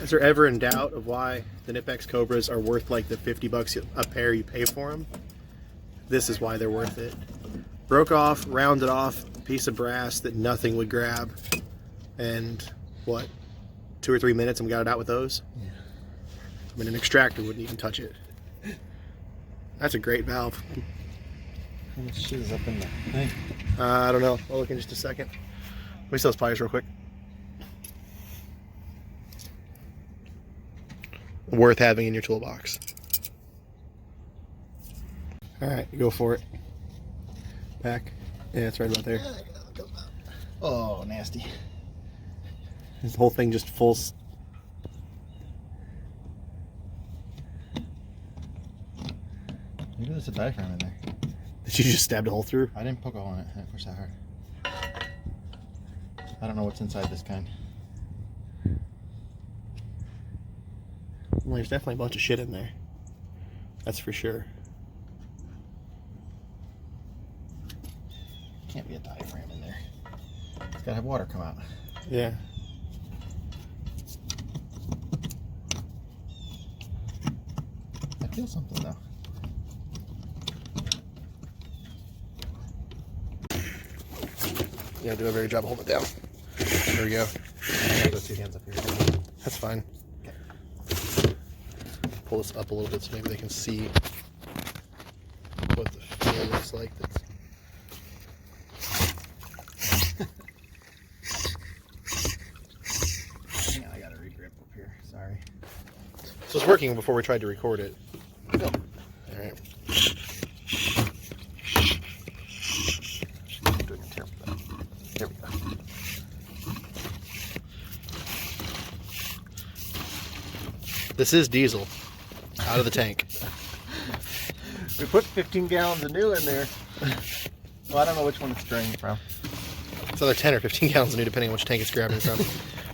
Is there ever in doubt of why the Nipex Cobras are worth like the $50 a pair you pay for them? This is why they're worth it. Broke off, rounded off piece of brass that nothing would grab, and what, 2 or 3 minutes and we got it out with those? Yeah. I mean, an extractor wouldn't even touch it. That's a great valve. How much shit is up in the thing? I don't know. I'll look in just a second. Let me see those pliers real quick. Worth having in your toolbox. Alright, go for it. Pack. Yeah, it's right about there. Oh, nasty. This whole thing just full. Maybe there's a diaphragm in there. Did you just stab a hole through? I didn't poke a hole in it. I didn't push that hard. I don't know what's inside this kind. Well, there's definitely a bunch of shit in there. That's for sure. Can't be a diaphragm in there. It's gotta have water come out. Yeah. I feel something though. Yeah, do a very job holding it down. There we go. I got 2 hands up here. That's fine. Okay. Pull this up a little bit so maybe they can see what the feel looks like. Hang on, I got a regrip up here. Sorry. So it's working before we tried to record it. Go. Alright. There we go. This is diesel. Out of the tank. We put 15 gallons of new in there. Well, I don't know which one it's draining from. It's either 10 or 15 gallons of new, depending on which tank it's grabbing from.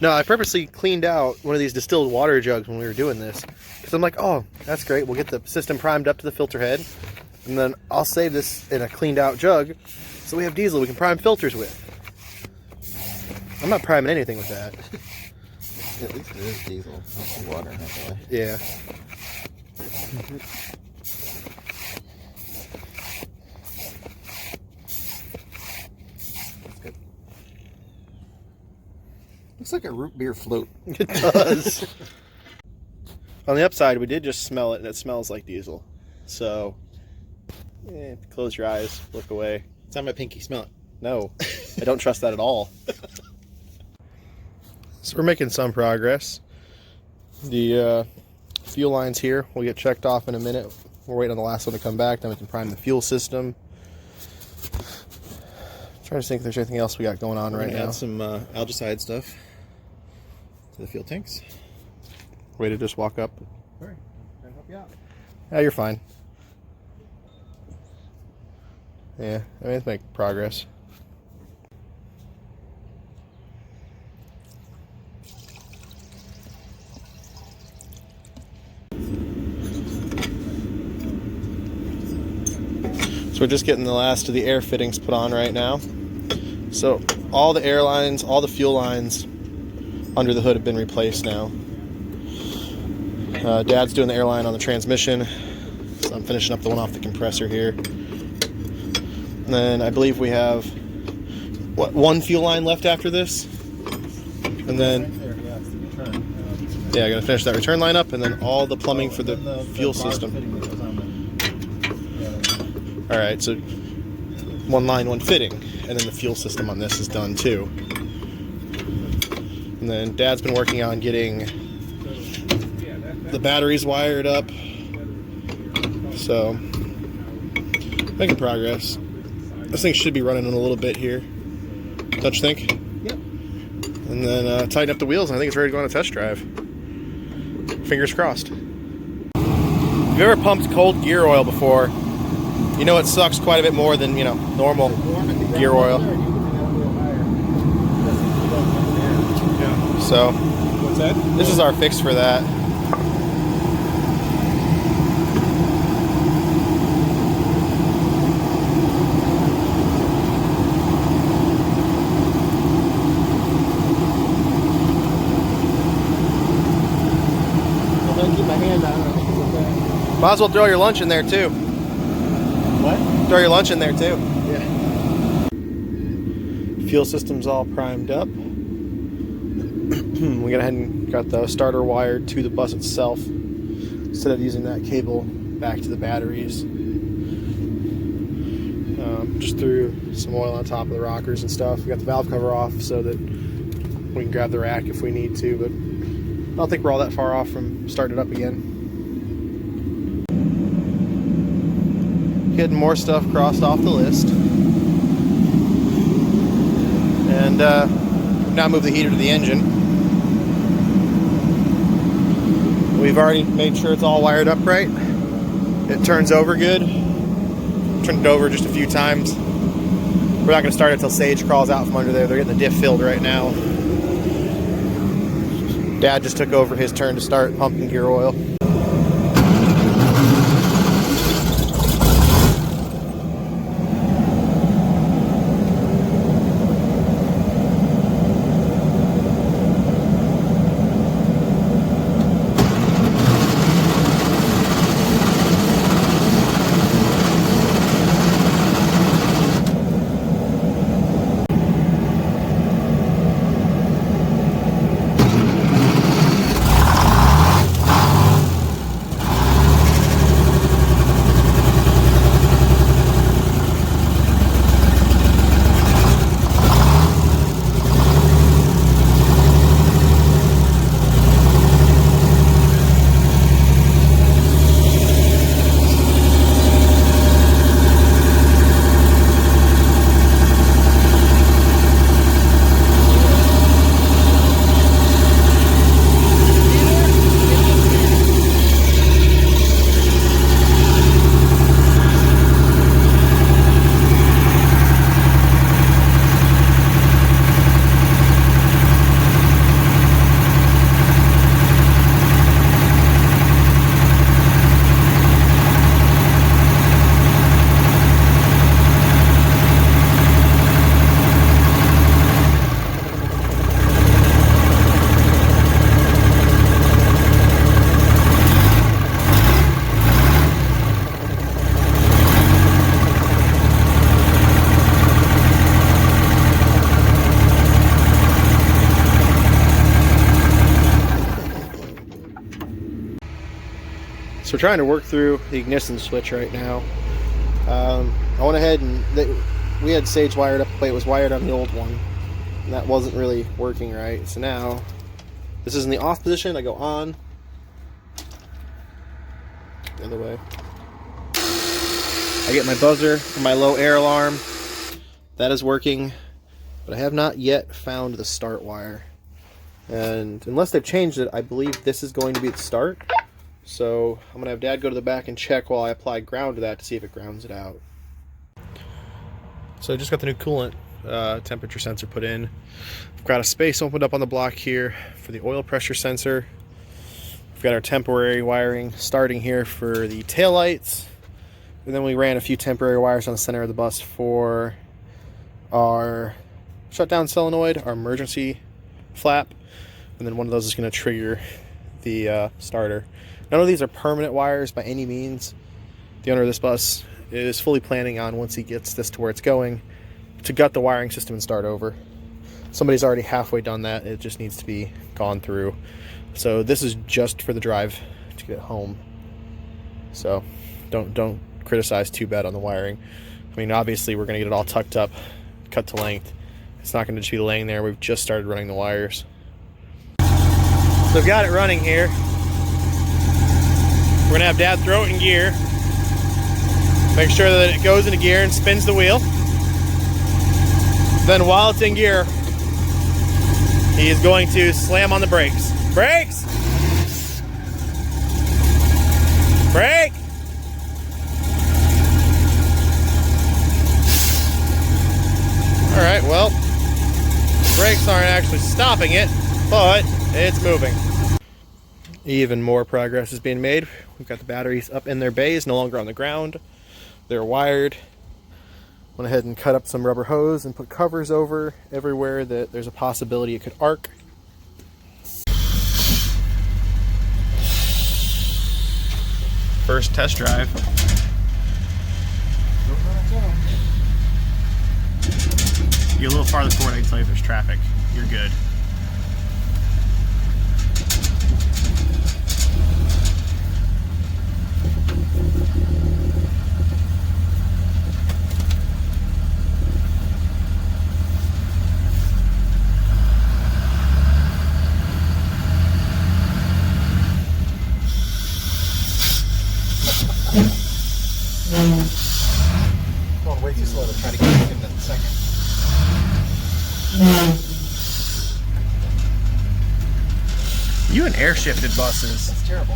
No, I purposely cleaned out one of these distilled water jugs when we were doing this. Because I'm like, oh, that's great. We'll get the system primed up to the filter head. And then I'll save this in a cleaned out jug. So we have diesel we can prime filters with. I'm not priming anything with that. At least it is diesel. That's the water in that way. Yeah. That's good. Looks like a root beer float. It does. On the upside, we did just smell it, and it smells like diesel. So, close your eyes, look away. It's on my pinky. Smell it. No, I don't trust that at all. So we're making some progress. The fuel lines here will get checked off in a minute. We're waiting on the last one to come back, then we can prime the fuel system. Trying to think if there's anything else we got going on right now. Add some algicide stuff to the fuel tanks. Way to just walk up. Sorry, trying to help you out. Yeah, you're fine. Yeah, I mean, it's making progress. So we're just getting the last of the air fittings put on right now. So all the air lines, all the fuel lines under the hood have been replaced now. Dad's doing the airline on the transmission, so I'm finishing up the one off the compressor here. And then I believe we have, what, one fuel line left after this? And then, yeah, I gotta finish that return line up, and then all the plumbing for the fuel system. Alright, so one line, one fitting, and then the fuel system on this is done too. And then Dad's been working on getting the batteries wired up. So, making progress. This thing should be running in a little bit here. Don't you think? Yep. And then tighten up the wheels, and I think it's ready to go on a test drive. Fingers crossed. If you've ever pumped cold gear oil before, you know it sucks quite a bit more than, normal gear oil. So, What's that? this is our fix for that. Might as well throw your lunch in there too. What? Throw your lunch in there too. Yeah. Fuel system's all primed up. We went ahead and got the starter wired to the bus itself instead of using that cable back to the batteries. Just threw some oil on top of the rockers and stuff. We got the valve cover off so that we can grab the rack if we need to, but I don't think we're all that far off from starting it up again. Getting more stuff crossed off the list. And now move the heater to the engine. We've already made sure it's all wired up right. It turns over good. Turned it over just a few times. We're not going to start it until Sage crawls out from under there. They're getting the diff filled right now. Dad just took over his turn to start pumping gear oil. So we're trying to work through the ignition switch right now. I went ahead and we had Sage wired up the way it was wired on the old one, and that wasn't really working right. So now this is in the off position. I go on the other way. I get my buzzer for my low air alarm. That is working, but I have not yet found the start wire. And unless they've changed it, I believe this is going to be the start. So I'm going to have Dad go to the back and check while I apply ground to that to see if it grounds it out. So I just got the new coolant temperature sensor put in. We've got a space opened up on the block here for the oil pressure sensor. We've got our temporary wiring starting here for the taillights. And then we ran a few temporary wires on the center of the bus for our shutdown solenoid, our emergency flap. And then one of those is going to trigger the starter. None of these are permanent wires by any means. The owner of this bus is fully planning on, once he gets this to where it's going, to gut the wiring system and start over. Somebody's already halfway done that. It just needs to be gone through. So this is just for the drive to get home. So don't criticize too bad on the wiring. I mean, obviously we're going to get it all tucked up, cut to length. It's not going to just be laying there. We've just started running the wires. So I've got it running here. We're going to have Dad throw it in gear. Make sure that it goes into gear and spins the wheel. Then while it's in gear, he is going to slam on the brakes. Brakes! Brake! Alright, well, brakes aren't actually stopping it, but it's moving. Even more progress is being made. We've got the batteries up in their bays, no longer on the ground. They're wired. Went ahead and cut up some rubber hose and put covers over everywhere that there's a possibility it could arc. first test drive. You're a little farther forward, I can tell you if there's traffic. You're good. Going way too slow to try to get in that second. You and air shifted buses. That's terrible.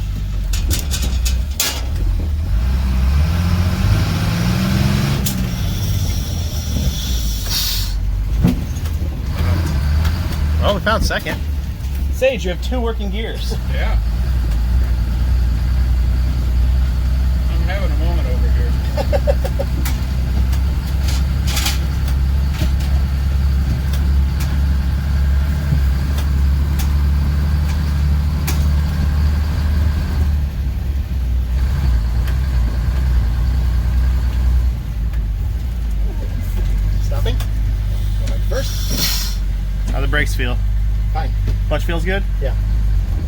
Well, we found second. Sage, you have 2 working gears. Yeah. I'm having a moment over here. Stopping. Go back first. How the brakes feel? Fine. Clutch feels good? Yeah.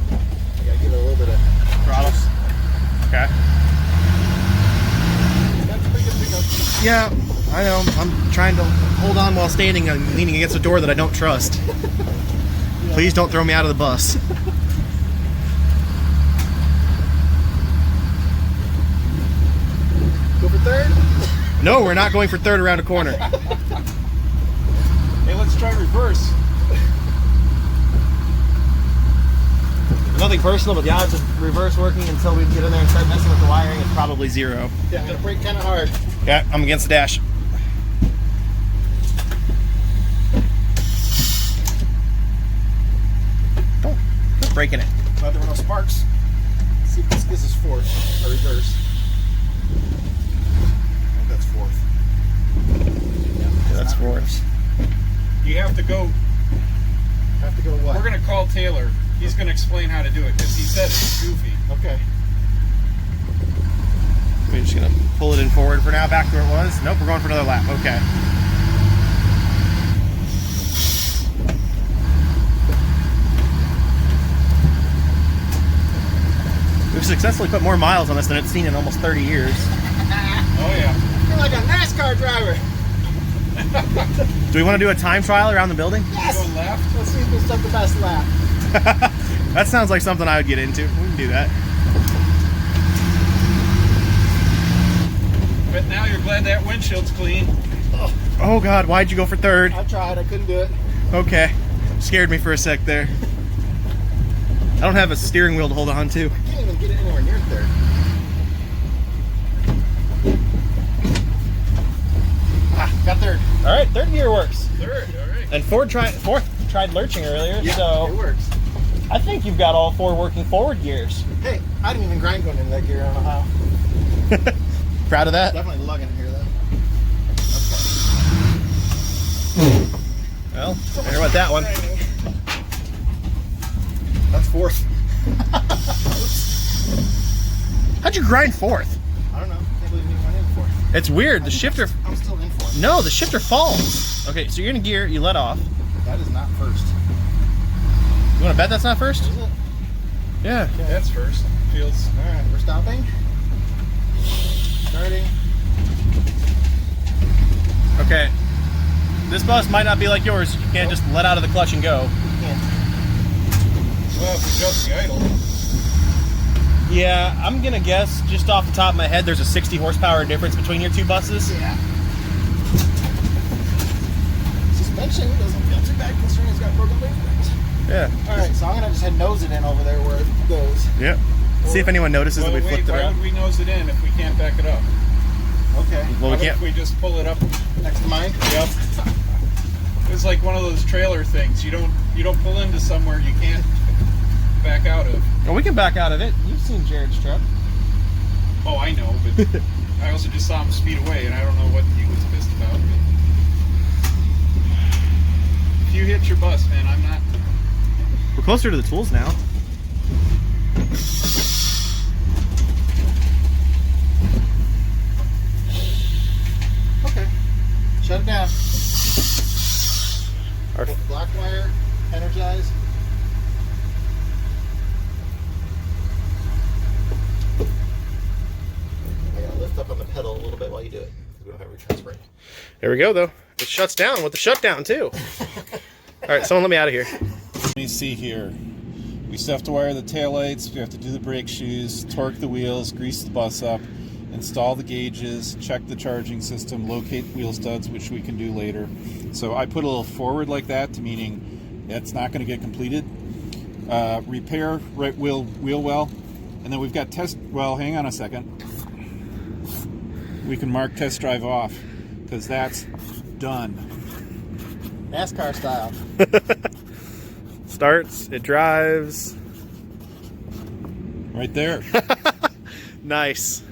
I gotta give it a little bit of Throttle. Okay. That's a pretty good pickup. Yeah, I know. I'm trying to hold on while standing and leaning against a door that I don't trust. Please don't throw me out of the bus. Go for third. No, we're not going for third around a corner. Hey, let's try reverse. Nothing personal, but the odds of reverse working until we get in there and start messing with the wiring is probably 0. Yeah, I'm gonna brake kind of hard. Yeah, I'm against the dash. Don't quit breaking it. Glad there were no sparks. Let's see if this gives us fourth or reverse. I think that's fourth. Yeah, That's not 4. reverse. You have to go. Have to go what? We're going to call Taylor. He's going to explain how to do it because he said it's goofy. Okay. We're just gonna pull it in forward for now, back to where it was. Nope, we're going for another lap. Okay. We've successfully put more miles on this than it's seen in almost 30 years. Oh, yeah. You're like a NASCAR driver. Do we want to do a time trial around the building? Yes. Go left. Let's see who's done the best lap. That sounds like something I would get into. We can do that. But now you're glad that windshield's clean. Oh God, why'd you go for third? I tried. I couldn't do it. Okay. Scared me for a sec there. I don't have a steering wheel to hold on to. I can't even get it anywhere near third. Got third. All right, third gear works. Third, all right. And fourth tried lurching earlier, Yeah, so it works. I think you've got all 4 working forward gears. Hey, I didn't even grind going into that gear. I don't know how. Proud of that? Definitely lugging it here though. Well, there went that one. That's fourth. How'd you grind fourth? I don't know. Can't believe you went in fourth. It's weird. The shifter. I'm still in fourth. No, the shifter falls. Okay, so you're in a gear. You let off. That is not first. You want to bet that's not first? Is it? Yeah. That's first. Feels. All right, we're stopping. Starting. Okay. This bus might not be like yours. You can't just let out of the clutch and go. You can't. Well, if we adjust the idle. Yeah, I'm gonna guess just off the top of my head, there's a 60 horsepower difference between your 2 buses. Yeah. Suspension doesn't feel too bad considering it's got broken wing springs. Yeah. All right, so I'm gonna just head nose it in over there where it goes. Yep. See if anyone notices Well, that we wait, flipped it why around. would we nose it in if we can't back it up? Okay. Well, How we about can't. if we just pull it up? Next to mine. Yep. It's like one of those trailer things. You don't pull into somewhere you can't back out of. Well, we can back out of it. You've seen Jared's truck. Oh, I know, but I also just saw him speed away, and I don't know what he was pissed about. But if you hit your bus, man, I'm not. We're closer to the tools now. shut it down. Our, Black wire, energize. I gotta lift up on the pedal a little bit while you do it. We don't have return spring. there we go, though. It shuts down with the shutdown, too. All right, someone let me out of here. Let me see here. We still have to wire the taillights, we have to do the brake shoes, torque the wheels, grease the bus up, install the gauges, check the charging system, locate wheel studs, which we can do later. So I put a little forward like that, to meaning that's not going to get completed. Repair right wheel well, and then we've got test. Well, hang on a second. We can mark test drive off because that's done. NASCAR style. Starts, it drives. Right there. Nice.